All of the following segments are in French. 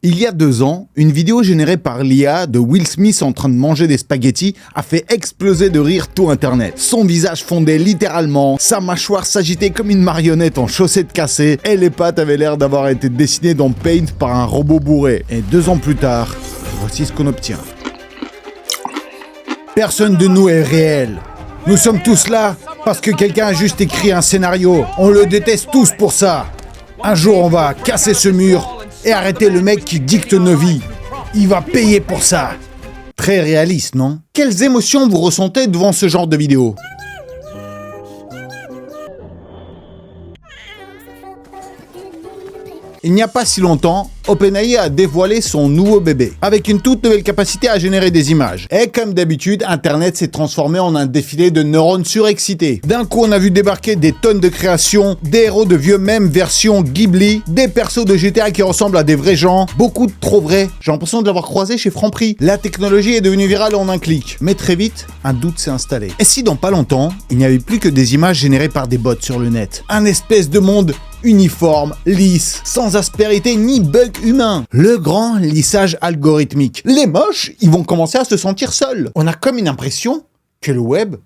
Il y a 2 ans, une vidéo générée par l'IA de Will Smith en train de manger des spaghettis a fait exploser de rire tout internet. Son visage fondait littéralement, sa mâchoire s'agitait comme une marionnette en chaussettes cassées et les pattes avaient l'air d'avoir été dessinées dans Paint par un robot bourré. Et 2 ans plus tard, voici ce qu'on obtient. Personne de nous est réel. Nous sommes tous là parce que quelqu'un a juste écrit un scénario. On le déteste tous pour ça. Un jour, on va casser ce mur et arrêter le mec qui dicte nos vies. Il va payer pour ça. Très réaliste, non? Quelles émotions vous ressentez devant ce genre de vidéo? Il n'y a pas si longtemps, OpenAI a dévoilé son nouveau bébé, avec une toute nouvelle capacité à générer des images. Et comme d'habitude, Internet s'est transformé en un défilé de neurones surexcités. D'un coup, on a vu débarquer des tonnes de créations, des héros de vieux mèmes version Ghibli, des persos de GTA qui ressemblent à des vrais gens, beaucoup de trop vrais. J'ai l'impression de l'avoir croisé chez Franprix. La technologie est devenue virale en un clic. Mais très vite, un doute s'est installé. Et si dans pas longtemps, il n'y avait plus que des images générées par des bots sur le net? Un espèce de monde uniforme, lisse, sans aspérité ni bug humain. Le grand lissage algorithmique. Les moches, ils vont commencer à se sentir seuls. On a comme une impression que le web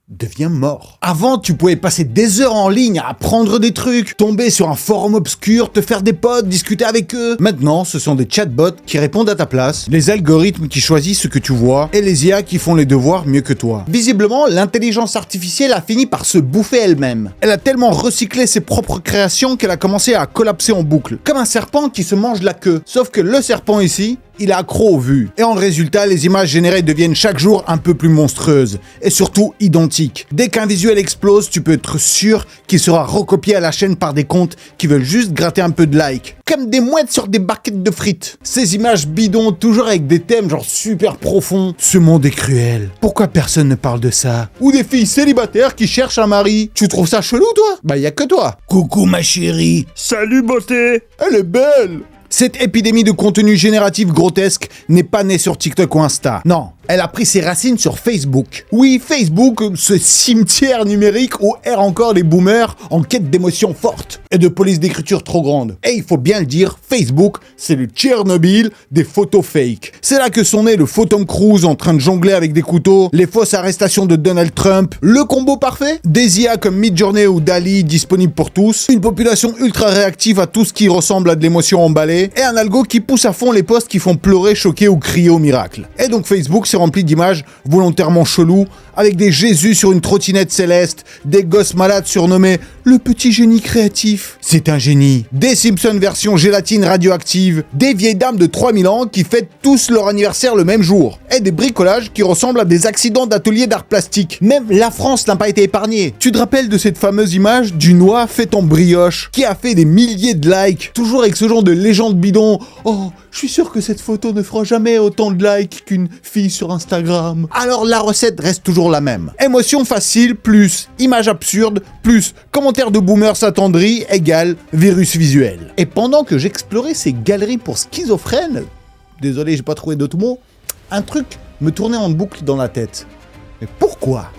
devient mort. Avant, tu pouvais passer des heures en ligne à apprendre des trucs, tomber sur un forum obscur, te faire des potes, discuter avec eux. Maintenant, ce sont des chatbots qui répondent à ta place, les algorithmes qui choisissent ce que tu vois, et les IA qui font les devoirs mieux que toi. Visiblement, l'intelligence artificielle a fini par se bouffer elle-même. Elle a tellement recyclé ses propres créations qu'elle a commencé à collapser en boucle, comme un serpent qui se mange la queue. Sauf que le serpent ici, il est accro aux vues. Et en résultat, les images générées deviennent chaque jour un peu plus monstrueuses. Et surtout identiques. Dès qu'un visuel explose, tu peux être sûr qu'il sera recopié à la chaîne par des comptes qui veulent juste gratter un peu de likes. Comme des mouettes sur des barquettes de frites. Ces images bidons, toujours avec des thèmes genre super profonds. Ce monde est cruel. Pourquoi personne ne parle de ça? Ou des filles célibataires qui cherchent un mari. Tu trouves ça chelou, toi? Bah, y a que toi. Coucou, ma chérie. Salut beauté. Elle est belle. Cette épidémie de contenu génératif grotesque n'est pas née sur TikTok ou Insta. Non, elle a pris ses racines sur Facebook. Oui, Facebook, ce cimetière numérique où errent encore les boomers en quête d'émotions fortes et de police d'écriture trop grande. Et il faut bien le dire, Facebook, c'est le Tchernobyl des photos fake. C'est là que sont nés le faux Tom Cruise en train de jongler avec des couteaux, les fausses arrestations de Donald Trump, le combo parfait, des IA comme Midjourney ou Dali disponibles pour tous, une population ultra réactive à tout ce qui ressemble à de l'émotion emballée, et un algo qui pousse à fond les posts qui font pleurer, choquer ou crier au miracle. Et donc Facebook s'est rempli d'images volontairement cheloues, avec des Jésus sur une trottinette céleste, des gosses malades surnommés le petit génie créatif. C'est un génie. Des Simpsons version gélatine radioactive, des vieilles dames de 3000 ans qui fêtent tous leur anniversaire le même jour, et des bricolages qui ressemblent à des accidents d'atelier d'art plastique. Même la France n'a pas été épargnée. Tu te rappelles de cette fameuse image du noix fait en brioche, qui a fait des milliers de likes, toujours avec ce genre de légende bidon. Oh, je suis sûr que cette photo ne fera jamais autant de likes qu'une fille sur Instagram. Alors la recette reste toujours la même. Émotion facile plus image absurde plus commentaires de boomers attendris égale virus visuel. Et pendant que j'explorais ces galeries pour schizophrènes, désolé j'ai pas trouvé d'autres mots, un truc me tournait en boucle dans la tête. Mais pourquoi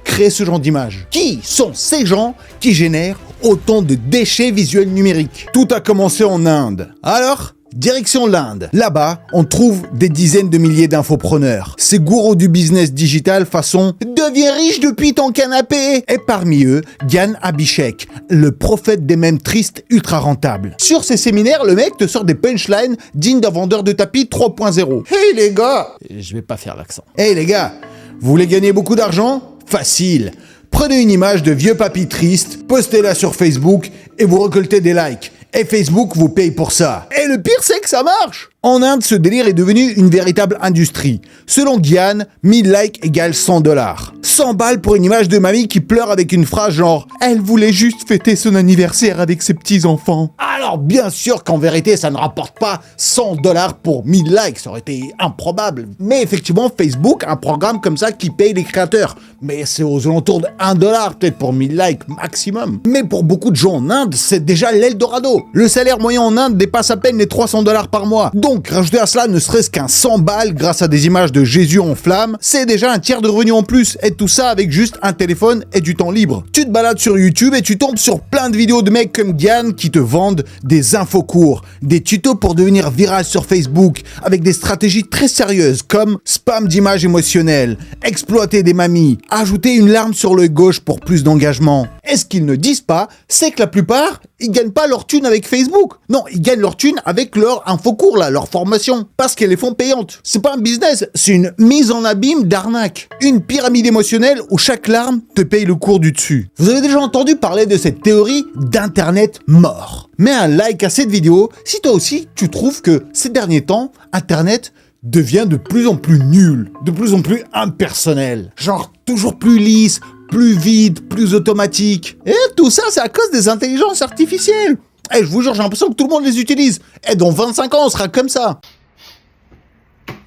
créer ce genre d'image? Qui sont ces gens qui génèrent autant de déchets visuels numériques? Tout a commencé en Inde. Alors, direction l'Inde. Là-bas, on trouve des dizaines de milliers d'infopreneurs. Ces gourous du business digital façon « Deviens riche depuis ton canapé !» Et parmi eux, Gyan Abhishek, le prophète des mèmes tristes ultra rentables. Sur ces séminaires, le mec te sort des punchlines dignes d'un vendeur de tapis 3.0. Hey les gars! Je vais pas faire l'accent. Hey les gars! Vous voulez gagner beaucoup d'argent? Facile. Prenez une image de vieux papy triste, postez-la sur Facebook et vous récoltez des likes. Et Facebook vous paye pour ça. Et le pire, c'est que ça marche. En Inde, ce délire est devenu une véritable industrie. Selon Gyan, 1000 likes égale $100. 100 balles pour une image de mamie qui pleure avec une phrase genre « Elle voulait juste fêter son anniversaire avec ses petits-enfants ». Alors bien sûr qu'en vérité, ça ne rapporte pas $100 pour 1000 likes, ça aurait été improbable. Mais effectivement, Facebook a un programme comme ça qui paye les créateurs. Mais c'est aux alentours de $1 peut-être pour 1000 likes maximum. Mais pour beaucoup de gens en Inde, c'est déjà l'Eldorado. Le salaire moyen en Inde dépasse à peine les $300 par mois. Donc, rajouter à cela ne serait-ce qu'un 100 balles grâce à des images de Jésus en flammes, c'est déjà un tiers de revenu en plus, et tout ça avec juste un téléphone et du temps libre. Tu te balades sur YouTube et tu tombes sur plein de vidéos de mecs comme Gian qui te vendent des infos courts, des tutos pour devenir viral sur Facebook, avec des stratégies très sérieuses comme spam d'images émotionnelles, exploiter des mamies, ajouter une larme sur l'œil gauche pour plus d'engagement. Et ce qu'ils ne disent pas, c'est que la plupart, ils gagnent pas leur thune avec Facebook. Non, ils gagnent leur thune avec leur info court là, leur formation, parce qu'elles les font payantes. C'est pas un business, c'est une mise en abîme d'arnaque. Une pyramide émotionnelle où chaque larme te paye le cours du dessus. Vous avez déjà entendu parler de cette théorie d'internet mort. Mets un like à cette vidéo si toi aussi tu trouves que ces derniers temps, internet devient de plus en plus nul, de plus en plus impersonnel. Genre toujours plus lisse, plus vide, plus automatique. Et tout ça, c'est à cause des intelligences artificielles. Et je vous jure, j'ai l'impression que tout le monde les utilise. Et dans 25 ans, on sera comme ça.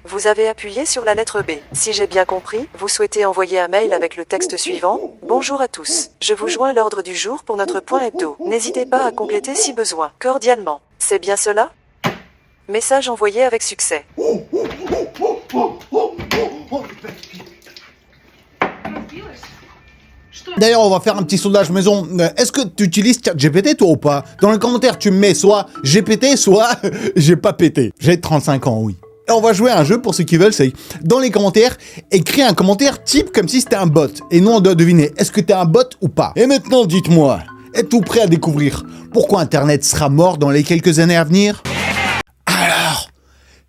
Vous avez appuyé sur la lettre B. Si j'ai bien compris, vous souhaitez envoyer un mail avec le texte suivant. Bonjour à tous. Je vous joins l'ordre du jour pour notre point hebdo. N'hésitez pas à compléter si besoin. Cordialement. C'est bien cela ? Message envoyé avec succès. D'ailleurs, on va faire un petit sondage maison. Est-ce que tu utilises ChatGPT toi ou pas? Dans les commentaires, tu me mets soit GPT, soit j'ai pas pété. J'ai 35 ans, oui. Et on va jouer à un jeu pour ceux qui veulent, c'est dans les commentaires, écris un commentaire type comme si c'était un bot. Et nous, on doit deviner, est-ce que t'es un bot ou pas? Et maintenant, dites-moi, êtes-vous prêt à découvrir pourquoi Internet sera mort dans les quelques années à venir? Alors,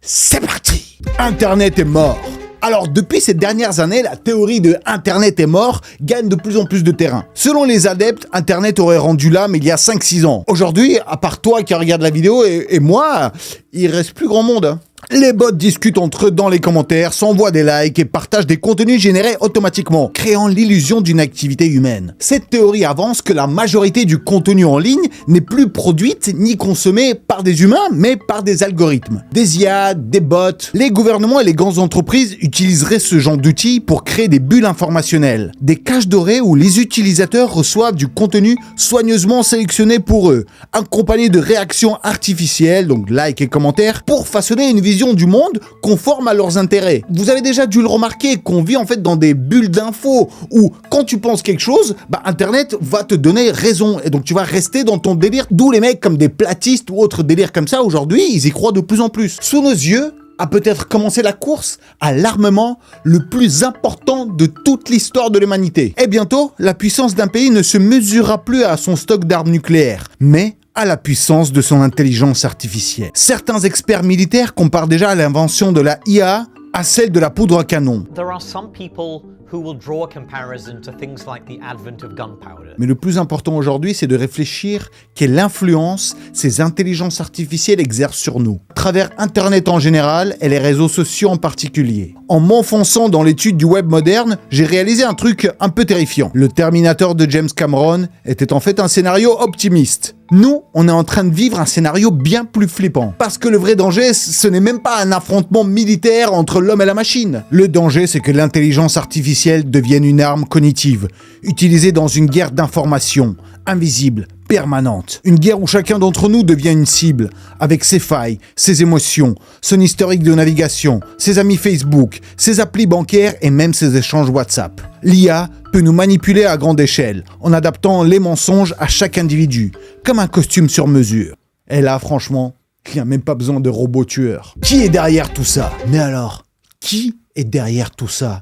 c'est parti! Internet est mort. Alors, depuis ces dernières années, la théorie de Internet est mort gagne de plus en plus de terrain. Selon les adeptes, Internet aurait rendu l'âme il y a 5-6 ans. Aujourd'hui, à part toi qui regarde la vidéo et moi, il reste plus grand monde, hein. Les bots discutent entre eux dans les commentaires, s'envoient des likes et partagent des contenus générés automatiquement, créant l'illusion d'une activité humaine. Cette théorie avance que la majorité du contenu en ligne n'est plus produite ni consommée par des humains, mais par des algorithmes. Des IA, des bots. Les gouvernements et les grandes entreprises utiliseraient ce genre d'outils pour créer des bulles informationnelles, des caches dorées où les utilisateurs reçoivent du contenu soigneusement sélectionné pour eux, accompagné de réactions artificielles, donc likes et commentaires, pour façonner une vision du monde conforme à leurs intérêts. Vous avez déjà dû le remarquer qu'on vit en fait dans des bulles d'infos où quand tu penses quelque chose, Internet va te donner raison et donc tu vas rester dans ton délire. D'où les mecs comme des platistes ou autres délires comme ça aujourd'hui, ils y croient de plus en plus. Sous nos yeux a peut-être commencé la course à l'armement le plus important de toute l'histoire de l'humanité. Et bientôt, la puissance d'un pays ne se mesurera plus à son stock d'armes nucléaires, mais à la puissance de son intelligence artificielle. Certains experts militaires comparent déjà l'invention de la IA à celle de la poudre à canon. There are some people who will draw a comparison to things like the advent of gunpowder. Mais le plus important aujourd'hui, c'est de réfléchir quelle influence ces intelligences artificielles exercent sur nous, à travers Internet en général et les réseaux sociaux en particulier. En m'enfonçant dans l'étude du web moderne, j'ai réalisé un truc un peu terrifiant. Le Terminator de James Cameron était en fait un scénario optimiste. Nous, on est en train de vivre un scénario bien plus flippant. Parce que le vrai danger, ce n'est même pas un affrontement militaire entre l'homme et la machine. Le danger, c'est que l'intelligence artificielle devienne une arme cognitive, utilisée dans une guerre d'information, invisible, permanente. Une guerre où chacun d'entre nous devient une cible, avec ses failles, ses émotions, son historique de navigation, ses amis Facebook, ses applis bancaires et même ses échanges WhatsApp. L'IA peut nous manipuler à grande échelle, en adaptant les mensonges à chaque individu, comme un costume sur mesure. Et là, franchement, il n'y a même pas besoin de robots tueurs. Qui est derrière tout ça? Mais alors, qui est derrière tout ça?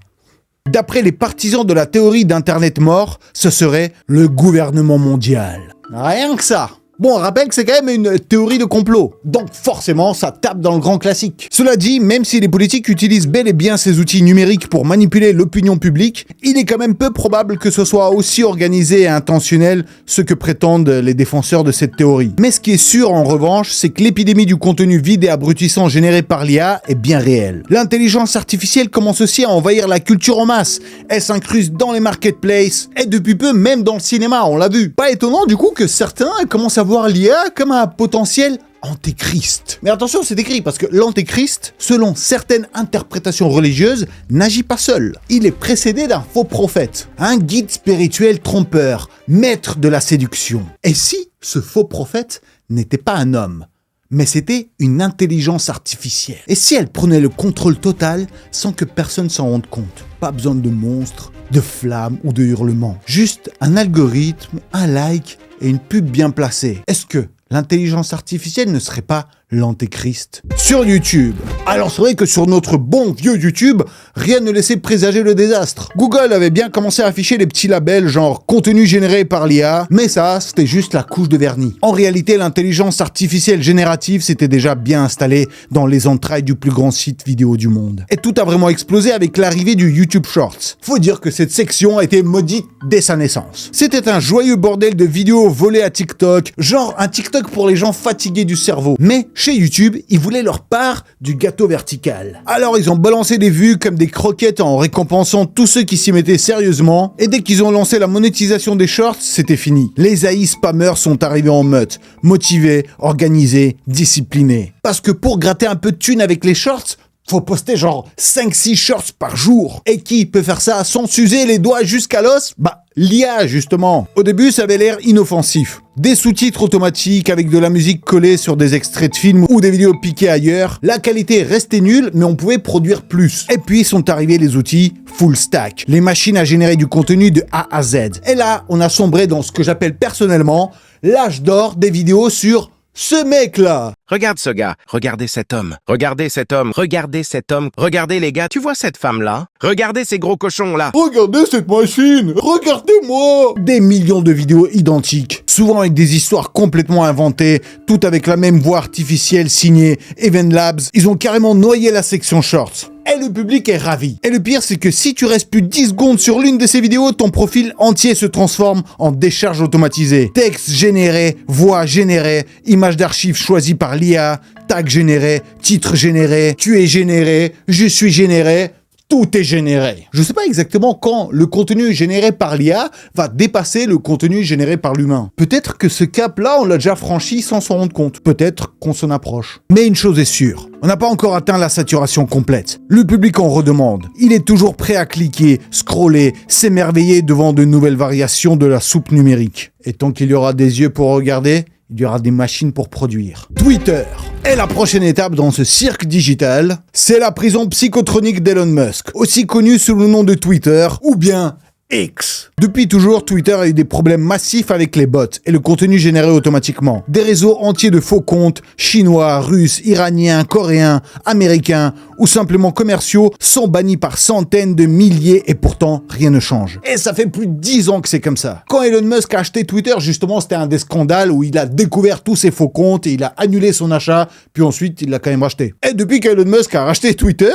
D'après les partisans de la théorie d'Internet mort, ce serait le gouvernement mondial. Rien que ça. Bon, on rappelle que c'est quand même une théorie de complot, donc forcément ça tape dans le grand classique. Cela dit, même si les politiques utilisent bel et bien ces outils numériques pour manipuler l'opinion publique, il est quand même peu probable que ce soit aussi organisé et intentionnel ce que prétendent les défenseurs de cette théorie. Mais ce qui est sûr en revanche, c'est que l'épidémie du contenu vide et abrutissant généré par l'IA est bien réelle. L'intelligence artificielle commence aussi à envahir la culture en masse, elle s'incruste dans les marketplaces, et depuis peu même dans le cinéma, on l'a vu. Pas étonnant du coup que certains commencent à voir l'IA comme un potentiel antéchrist. Mais attention, c'est écrit parce que l'antéchrist, selon certaines interprétations religieuses, n'agit pas seul. Il est précédé d'un faux prophète, un guide spirituel trompeur, maître de la séduction. Et si ce faux prophète n'était pas un homme, mais c'était une intelligence artificielle. Et si elle prenait le contrôle total sans que personne s'en rende compte? Pas besoin de monstres, de flammes ou de hurlements. Juste un algorithme, un like et une pub bien placée. Est-ce que l'intelligence artificielle ne serait pas l'antéchrist? Sur YouTube. Alors c'est vrai que sur notre bon vieux YouTube, rien ne laissait présager le désastre. Google avait bien commencé à afficher les petits labels genre contenu généré par l'IA, mais ça, c'était juste la couche de vernis. En réalité, l'intelligence artificielle générative s'était déjà bien installée dans les entrailles du plus grand site vidéo du monde. Et tout a vraiment explosé avec l'arrivée du YouTube Shorts. Faut dire que cette section a été maudite dès sa naissance. C'était un joyeux bordel de vidéos volées à TikTok, genre un TikTok pour les gens fatigués du cerveau. Mais chez YouTube, ils voulaient leur part du gâteau vertical. Alors ils ont balancé des vues comme des croquettes en récompensant tous ceux qui s'y mettaient sérieusement, et dès qu'ils ont lancé la monétisation des shorts, c'était fini. Les AI spammers sont arrivés en meute, motivés, organisés, disciplinés. Parce que pour gratter un peu de thunes avec les shorts, faut poster genre 5-6 shorts par jour. Et qui peut faire ça sans s'user les doigts jusqu'à l'os? Bah, l'IA justement. Au début, ça avait l'air inoffensif. Des sous-titres automatiques avec de la musique collée sur des extraits de films ou des vidéos piquées ailleurs. La qualité restait nulle, mais on pouvait produire plus. Et puis sont arrivés les outils full stack. Les machines à générer du contenu de A à Z. Et là, on a sombré dans ce que j'appelle personnellement l'âge d'or des vidéos sur ce mec-là. Regarde ce gars, regardez cet homme, regardez cet homme, regardez cet homme, regardez les gars, tu vois cette femme-là? Regardez ces gros cochons-là. Regardez cette machine, regardez-moi. Des millions de vidéos identiques, souvent avec des histoires complètement inventées, toutes avec la même voix artificielle signée Even Labs. Ils ont carrément noyé la section shorts. Et le public est ravi. Et le pire, c'est que si tu restes plus de 10 secondes sur l'une de ces vidéos, ton profil entier se transforme en décharge automatisée. Texte généré, voix générée, images d'archives choisies par l'IA, tag généré, titre généré, tu es généré, je suis généré. Tout est généré. Je sais pas exactement quand le contenu généré par l'IA va dépasser le contenu généré par l'humain. Peut-être que ce cap-là, on l'a déjà franchi sans s'en rendre compte. Peut-être qu'on s'en approche. Mais une chose est sûre, on n'a pas encore atteint la saturation complète. Le public en redemande. Il est toujours prêt à cliquer, scroller, s'émerveiller devant de nouvelles variations de la soupe numérique. Et tant qu'il y aura des yeux pour regarder, il y aura des machines pour produire. Twitter. Et la prochaine étape dans ce cirque digital, c'est la prison psychotronique d'Elon Musk, aussi connu sous le nom de Twitter, ou bien X. Depuis toujours, Twitter a eu des problèmes massifs avec les bots et le contenu généré automatiquement. Des réseaux entiers de faux comptes, chinois, russes, iraniens, coréens, américains ou simplement commerciaux sont bannis par centaines de milliers et pourtant rien ne change. Et ça fait plus de 10 ans que c'est comme ça. Quand Elon Musk a acheté Twitter, justement, c'était un des scandales où il a découvert tous ses faux comptes et il a annulé son achat, puis ensuite il l'a quand même racheté. Et depuis qu'Elon Musk a racheté Twitter,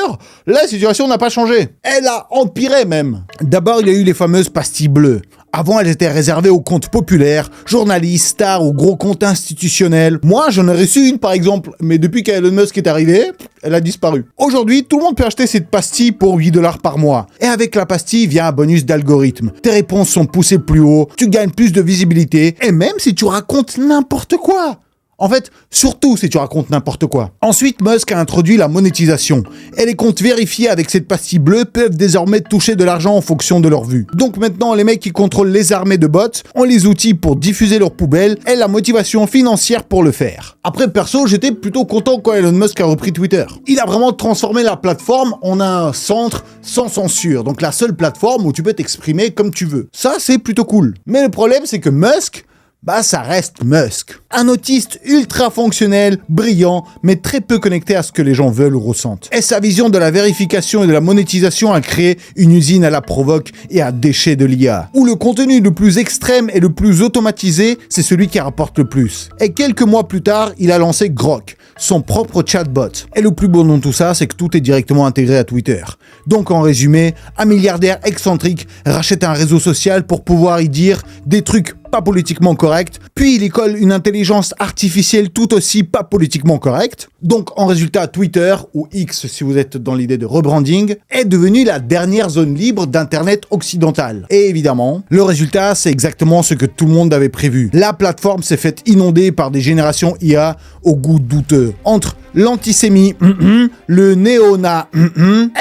la situation n'a pas changé. Elle a empiré même. D'abord, il y a eu les fameuses pastilles bleues. Avant, elles étaient réservées aux comptes populaires, journalistes, stars ou gros comptes institutionnels. Moi, j'en ai reçu une par exemple, mais depuis qu'Elon Musk est arrivé, elle a disparu. Aujourd'hui, tout le monde peut acheter cette pastille pour 8$ par mois. Et avec la pastille vient un bonus d'algorithme. Tes réponses sont poussées plus haut, tu gagnes plus de visibilité, et même si tu racontes n'importe quoi. En fait, surtout si tu racontes n'importe quoi. Ensuite, Musk a introduit la monétisation. Et les comptes vérifiés avec cette pastille bleue peuvent désormais toucher de l'argent en fonction de leur vue. Donc maintenant, les mecs qui contrôlent les armées de bots ont les outils pour diffuser leurs poubelles et la motivation financière pour le faire. Après, perso, j'étais plutôt content quand Elon Musk a repris Twitter. Il a vraiment transformé la plateforme en un centre sans censure. Donc la seule plateforme où tu peux t'exprimer comme tu veux. Ça, c'est plutôt cool. Mais le problème, c'est que Musk... ça reste Musk. Un autiste ultra fonctionnel, brillant, mais très peu connecté à ce que les gens veulent ou ressentent. Et sa vision de la vérification et de la monétisation a créé une usine à la provoque et à déchets de l'IA, où le contenu le plus extrême et le plus automatisé, c'est celui qui rapporte le plus. Et quelques mois plus tard, il a lancé Grok, son propre chatbot. Et le plus beau dans tout ça, c'est que tout est directement intégré à Twitter. Donc en résumé, un milliardaire excentrique rachète un réseau social pour pouvoir y dire des trucs pas politiquement corrects, puis il y colle une intelligence artificielle tout aussi pas politiquement correcte. Donc en résultat, Twitter, ou X si vous êtes dans l'idée de rebranding, est devenu la dernière zone libre d'Internet occidental. Et évidemment, le résultat, c'est exactement ce que tout le monde avait prévu. La plateforme s'est faite inonder par des générations IA au goût douteux. Entre l'antisémie, le néonat,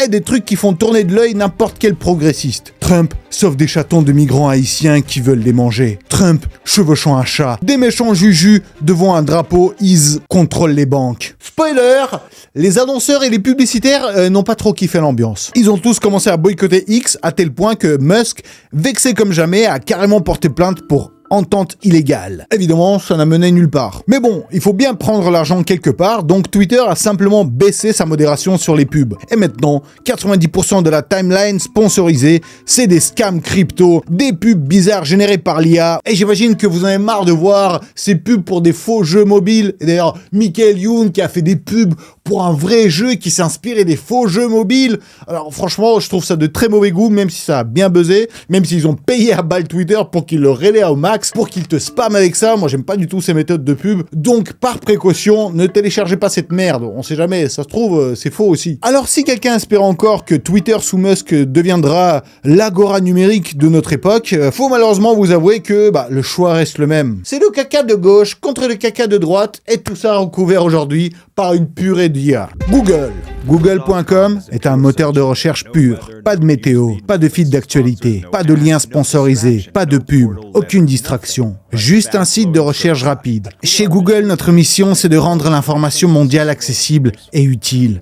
et des trucs qui font tourner de l'œil n'importe quel progressiste. Trump sauve des chatons de migrants haïtiens qui veulent les manger. Trump chevauchant un chat. Des méchants jujus devant un drapeau Is contrôle les banques. Spoiler, les annonceurs et les publicitaires n'ont pas trop kiffé l'ambiance. Ils ont tous commencé à boycotter X à tel point que Musk, vexé comme jamais, a carrément porté plainte pour entente illégale. Évidemment, ça n'a mené nulle part. Mais bon, il faut bien prendre l'argent quelque part, donc Twitter a simplement baissé sa modération sur les pubs. Et maintenant, 90% de la timeline sponsorisée, c'est des scams crypto, des pubs bizarres générées par l'IA. Et j'imagine que vous en avez marre de voir ces pubs pour des faux jeux mobiles. Et d'ailleurs, Michael Youn qui a fait des pubs pour un vrai jeu qui s'inspirait des faux jeux mobiles. Alors franchement, je trouve ça de très mauvais goût, même si ça a bien buzzé, même s'ils ont payé à balle Twitter pour qu'ils le relaient au max, pour qu'ils te spamment avec ça. Moi, j'aime pas du tout ces méthodes de pub. Donc, par précaution, ne téléchargez pas cette merde. On sait jamais, ça se trouve, c'est faux aussi. Alors, si quelqu'un espère encore que Twitter sous Musk deviendra l'agora numérique de notre époque, faut malheureusement vous avouer que le choix reste le même. C'est le caca de gauche contre le caca de droite, et tout ça recouvert aujourd'hui par une purée d'IA. Google. Google.com est un moteur de recherche pur. Pas de météo, pas de feed d'actualité, pas de liens sponsorisés, pas de pub, aucune distraction. Juste un site de recherche rapide. Chez Google, notre mission, c'est de rendre l'information mondiale accessible et utile.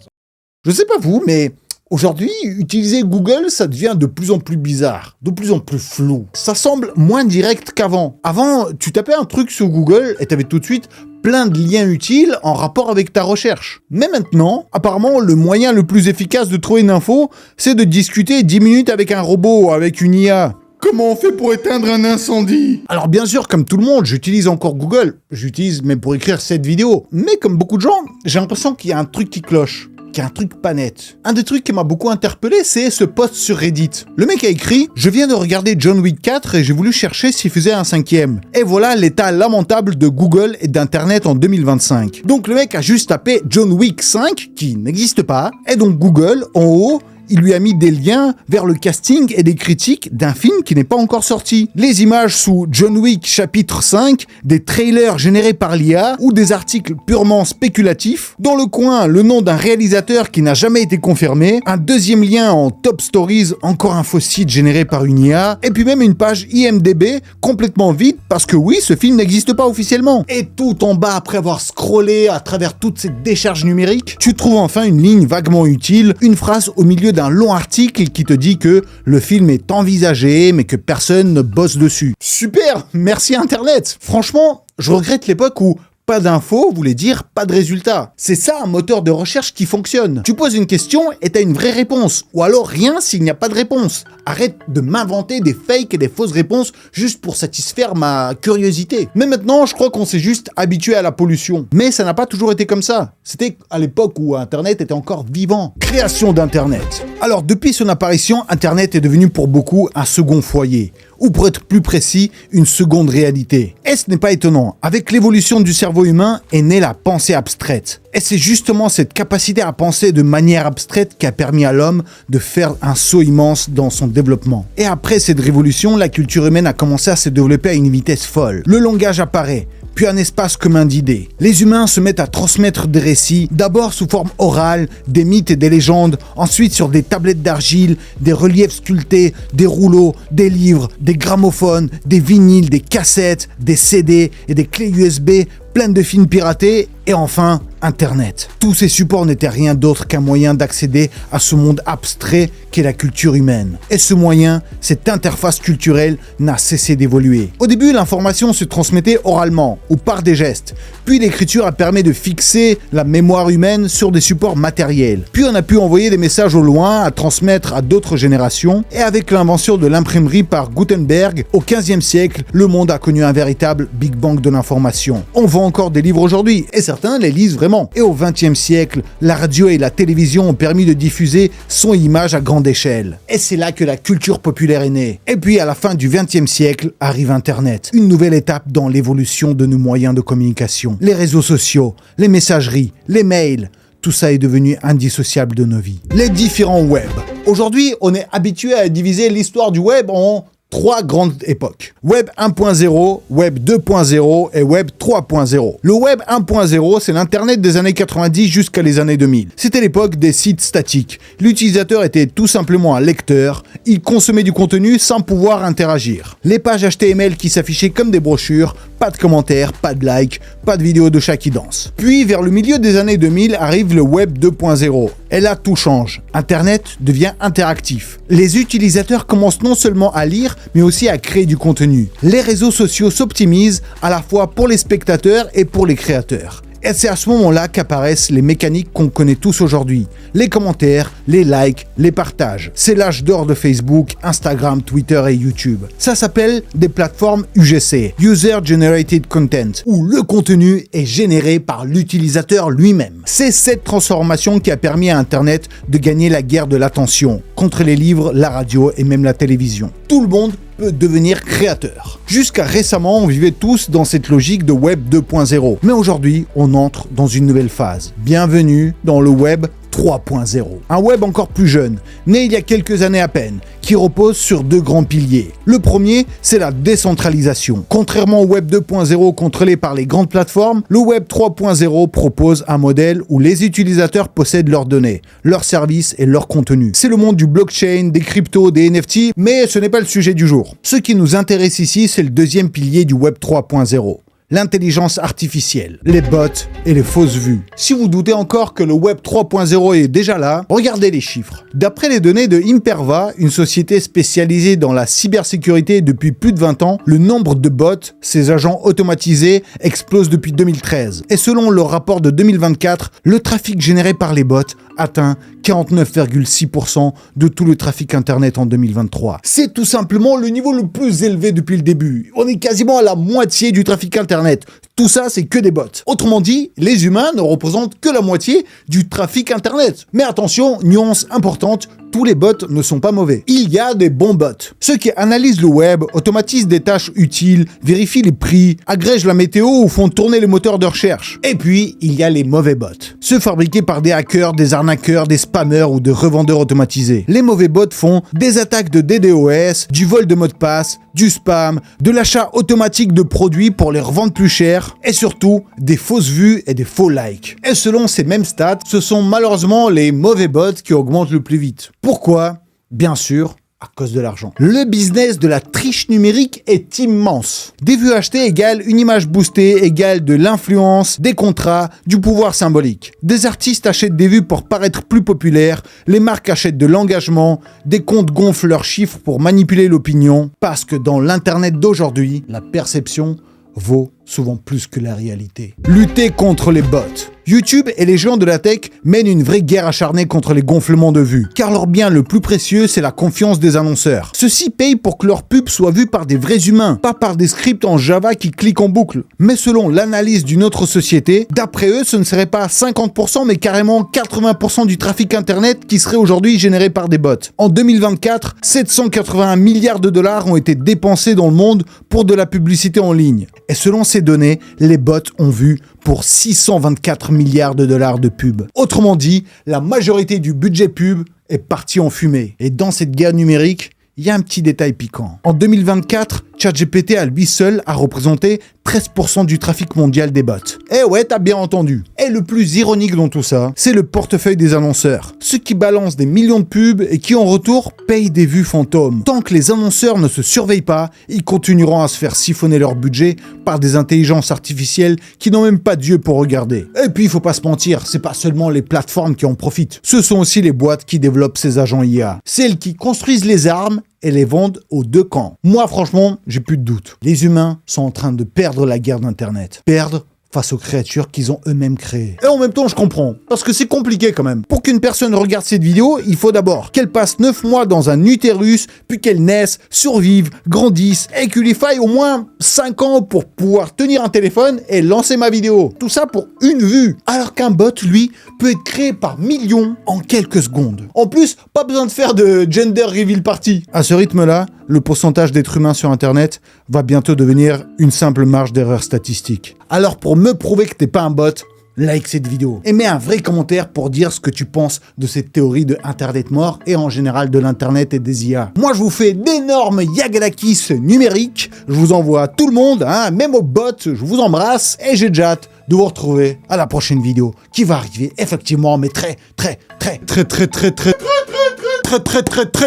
Je sais pas vous, mais aujourd'hui, utiliser Google, ça devient de plus en plus bizarre, de plus en plus flou. Ça semble moins direct qu'avant. Avant, tu tapais un truc sur Google et t'avais tout de suite plein de liens utiles en rapport avec ta recherche. Mais maintenant, apparemment, le moyen le plus efficace de trouver une info, c'est de discuter 10 minutes avec un robot, avec une IA. Comment on fait pour éteindre un incendie? Alors bien sûr, comme tout le monde, j'utilise encore Google. J'utilise même pour écrire cette vidéo. Mais comme beaucoup de gens, j'ai l'impression qu'il y a un truc qui cloche. Qu'il y a un truc pas net. Un des trucs qui m'a beaucoup interpellé, c'est ce post sur Reddit. Le mec a écrit « Je viens de regarder John Wick 4 et j'ai voulu chercher s'il faisait un 5e. Et voilà l'état lamentable de Google et d'Internet en 2025. » Donc le mec a juste tapé John Wick 5, qui n'existe pas, et donc Google, en haut, il lui a mis des liens vers le casting et des critiques d'un film qui n'est pas encore sorti. Les images sous John Wick chapitre 5, des trailers générés par l'IA ou des articles purement spéculatifs. Dans le coin, le nom d'un réalisateur qui n'a jamais été confirmé, un deuxième lien en top stories, encore un faux site généré par une IA, et puis même une page IMDb complètement vide parce que oui, ce film n'existe pas officiellement. Et tout en bas, après avoir scrollé à travers toute cette décharge numérique, tu trouves enfin une ligne vaguement utile, une phrase au milieu d'un long article qui te dit que le film est envisagé mais que personne ne bosse dessus. Super, merci Internet. Franchement, je regrette l'époque où pas d'infos voulait dire pas de résultat. C'est ça un moteur de recherche qui fonctionne. Tu poses une question et t'as une vraie réponse. Ou alors rien s'il n'y a pas de réponse. Arrête de m'inventer des fakes et des fausses réponses juste pour satisfaire ma curiosité. Mais maintenant, je crois qu'on s'est juste habitué à la pollution. Mais ça n'a pas toujours été comme ça. C'était à l'époque où Internet était encore vivant. Création d'Internet. Alors depuis son apparition, Internet est devenu pour beaucoup un second foyer. Ou pour être plus précis, une seconde réalité. Et ce n'est pas étonnant. Avec l'évolution du cerveau humain est née la pensée abstraite. Et c'est justement cette capacité à penser de manière abstraite qui a permis à l'homme de faire un saut immense dans son développement. Et après cette révolution, la culture humaine a commencé à se développer à une vitesse folle. Le langage apparaît, puis un espace commun d'idées. Les humains se mettent à transmettre des récits, d'abord sous forme orale, des mythes et des légendes, ensuite sur des tablettes d'argile, des reliefs sculptés, des rouleaux, des livres, des gramophones, des vinyles, des cassettes, des CD et des clés USB, plein de films piratés, et enfin, Internet. Tous ces supports n'étaient rien d'autre qu'un moyen d'accéder à ce monde abstrait qu'est la culture humaine. Et ce moyen, cette interface culturelle, n'a cessé d'évoluer. Au début, l'information se transmettait oralement, ou par des gestes. Puis l'écriture a permis de fixer la mémoire humaine sur des supports matériels. Puis on a pu envoyer des messages au loin, à transmettre à d'autres générations. Et avec l'invention de l'imprimerie par Gutenberg, au XVe siècle, le monde a connu un véritable Big Bang de l'information. On vend encore des livres aujourd'hui, et certains les lisent vraiment. Et au XXe siècle, la radio et la télévision ont permis de diffuser son image à grande échelle. Et c'est là que la culture populaire est née. Et puis à la fin du XXe siècle, arrive Internet. Une nouvelle étape dans l'évolution de nos moyens de communication. Les réseaux sociaux, les messageries, les mails, tout ça est devenu indissociable de nos vies. Les différents webs. Aujourd'hui, on est habitué à diviser l'histoire du web en 3 grandes époques. Web 1.0, Web 2.0 et Web 3.0. Le Web 1.0, c'est l'Internet des années 90 jusqu'à les années 2000. C'était l'époque des sites statiques. L'utilisateur était tout simplement un lecteur, il consommait du contenu sans pouvoir interagir. Les pages HTML qui s'affichaient comme des brochures, pas de commentaires, pas de likes, pas de vidéos de chat qui danse. Puis vers le milieu des années 2000 arrive le Web 2.0. Et là tout change. Internet devient interactif. Les utilisateurs commencent non seulement à lire, mais aussi à créer du contenu. Les réseaux sociaux s'optimisent à la fois pour les spectateurs et pour les créateurs. Et c'est à ce moment-là qu'apparaissent les mécaniques qu'on connaît tous aujourd'hui. Les commentaires, les likes, les partages. C'est l'âge d'or de Facebook, Instagram, Twitter et YouTube. Ça s'appelle des plateformes UGC, User Generated Content, où le contenu est généré par l'utilisateur lui-même. C'est cette transformation qui a permis à Internet de gagner la guerre de l'attention, contre les livres, la radio et même la télévision. Tout le monde peut devenir créateur. Jusqu'à récemment, on vivait tous dans cette logique de Web 2.0. Mais aujourd'hui, on entre dans une nouvelle phase. Bienvenue dans le Web 3.0. Un web encore plus jeune, né il y a quelques années à peine, qui repose sur 2 grands piliers. Le premier, c'est la décentralisation. Contrairement au Web 2.0 contrôlé par les grandes plateformes, le Web 3.0 propose un modèle où les utilisateurs possèdent leurs données, leurs services et leurs contenus. C'est le monde du blockchain, des cryptos, des NFT, mais ce n'est pas le sujet du jour. Ce qui nous intéresse ici, c'est le deuxième pilier du Web 3.0. L'intelligence artificielle, les bots et les fausses vues. Si vous doutez encore que le Web 3.0 est déjà là, regardez les chiffres. D'après les données de Imperva, une société spécialisée dans la cybersécurité depuis plus de 20 ans, le nombre de bots, ces agents automatisés, explose depuis 2013. Et selon le rapport de 2024, le trafic généré par les bots atteint 49,6% de tout le trafic internet en 2023. C'est tout simplement le niveau le plus élevé depuis le début. On est quasiment à la moitié du trafic internet. Tout ça, c'est que des bots. Autrement dit, les humains ne représentent que la moitié du trafic internet. Mais attention, nuance importante, tous les bots ne sont pas mauvais. Il y a des bons bots. Ceux qui analysent le web, automatisent des tâches utiles, vérifient les prix, agrègent la météo ou font tourner les moteurs de recherche. Et puis, il y a les mauvais bots. Ceux fabriqués par des hackers, des arnaqueurs, des spammers ou de revendeurs automatisés. Les mauvais bots font des attaques de DDoS, du vol de mots de passe, du spam, de l'achat automatique de produits pour les revendre plus cher, et surtout des fausses vues et des faux likes. Et selon ces mêmes stats, ce sont malheureusement les mauvais bots qui augmentent le plus vite. Pourquoi ? Bien sûr, à cause de l'argent. Le business de la triche numérique est immense. Des vues achetées égale une image boostée égale de l'influence, des contrats, du pouvoir symbolique. Des artistes achètent des vues pour paraître plus populaires, les marques achètent de l'engagement, des comptes gonflent leurs chiffres pour manipuler l'opinion, parce que dans l'internet d'aujourd'hui, la perception vaut souvent plus que la réalité. Lutter contre les bots. YouTube et les géants de la tech mènent une vraie guerre acharnée contre les gonflements de vues, car leur bien le plus précieux, c'est la confiance des annonceurs. Ceux-ci payent pour que leurs pubs soient vues par des vrais humains, pas par des scripts en Java qui cliquent en boucle. Mais selon l'analyse d'une autre société, d'après eux, ce ne serait pas 50%, mais carrément 80% du trafic internet qui serait aujourd'hui généré par des bots. En 2024, 781 milliards de dollars ont été dépensés dans le monde pour de la publicité en ligne. Et selon ces données, les bots ont vu pour 624 milliards de dollars de pub. Autrement dit, la majorité du budget pub est partie en fumée. Et dans cette guerre numérique, il y a un petit détail piquant. En 2024, ChatGPT à lui seul a représenté 13% du trafic mondial des bots. Eh ouais, t'as bien entendu. Et le plus ironique dans tout ça, c'est le portefeuille des annonceurs. Ceux qui balancent des millions de pubs et qui en retour payent des vues fantômes. Tant que les annonceurs ne se surveillent pas, ils continueront à se faire siphonner leur budget par des intelligences artificielles qui n'ont même pas d'yeux pour regarder. Et puis il faut pas se mentir, c'est pas seulement les plateformes qui en profitent. Ce sont aussi les boîtes qui développent ces agents IA. Celles qui construisent les armes et les vendent aux deux camps. Moi, franchement, j'ai plus de doute. Les humains sont en train de perdre la guerre d'Internet. Perdre face aux créatures qu'ils ont eux-mêmes créées. Et en même temps, je comprends, parce que c'est compliqué quand même. Pour qu'une personne regarde cette vidéo, il faut d'abord qu'elle passe 9 mois dans un utérus, puis qu'elle naisse, survive, grandisse, et qu'il lui faille au moins 5 ans pour pouvoir tenir un téléphone et lancer ma vidéo. Tout ça pour une vue. Alors qu'un bot, lui, peut être créé par millions en quelques secondes. En plus, pas besoin de faire de gender reveal party. À ce rythme-là, le pourcentage d'êtres humains sur Internet va bientôt devenir une simple marge d'erreur statistique. Alors pour me prouver que t'es pas un bot, like cette vidéo et mets un vrai commentaire pour dire ce que tu penses de cette théorie de Internet mort et en général de l'Internet et des IA. Moi, je vous fais d'énormes yagalakis numériques. Je vous envoie à tout le monde, hein, même aux bots. Je vous embrasse et j'ai déjà hâte de vous retrouver à la prochaine vidéo qui va arriver effectivement, mais très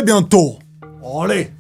bientôt. Allez.